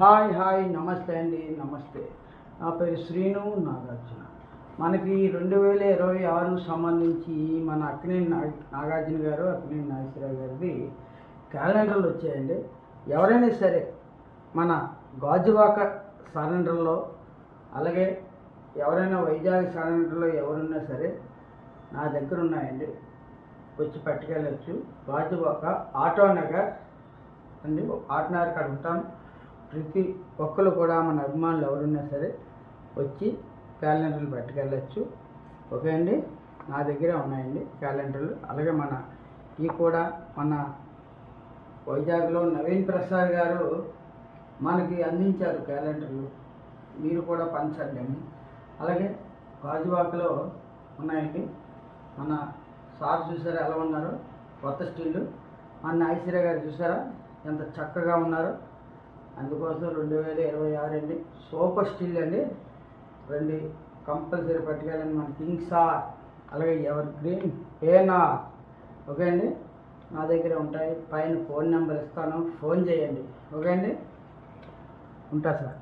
Hi hi నమస్తే అండి, నమస్తే. నా పేరు శ్రీను నాగార్జున. మనకి 2026 సంబంధించి మన అక్కినేని నాగార్జున గారు, అక్కినేని నాగేశ్వరరావు గారిది క్యాలెండర్లు వచ్చాయండి. ఎవరైనా సరే మన గాజువాక సరెండర్లో, అలాగే ఎవరైనా వైజాగ్ సరెండర్లో ఎవరున్నా సరే నా దగ్గర ఉన్నాయండి, వచ్చి పట్టుకెళ్ళచ్చు. గాజువాక ఆటో నగర్ అండి, ఆటో నగర్ కాడ ఉంటాను. ప్రతి ఒక్కరు కూడా మన అభిమానులు ఎవరున్నా సరే వచ్చి క్యాలెండర్లు పట్టుకెళ్ళచ్చు. ఓకే అండి, నా దగ్గర ఉన్నాయండి క్యాలెండర్లు. అలాగే ఈ కూడా మన వైజాగ్లో నవీన్ ప్రసాద్ గారు మనకి అందించారు క్యాలెండర్లు, మీరు కూడా పంచండి అని. అలాగే గాజువాకలో ఉన్నాయండి. మన సార్ చూసారా ఎలా ఉన్నారో, కొత్త స్టీళ్ళు. మన ఐశ్వర్య గారు చూసారా ఎంత చక్కగా ఉన్నారో. అందుకోసం 2026 అండి, సూపర్ స్టిల్ అండి. రండి, కంపల్సరీ పట్టుకెళ్ళండి. మన కింగ్ సార్, అలాగే ఎవర్ గ్రీన్ ఏఎన్ఆర్. ఓకే అండి, నా దగ్గర ఉంటాయి. పైన ఫోన్ నెంబర్ ఇస్తాను, ఫోన్ చేయండి. ఓకే అండి, ఉంటా సార్.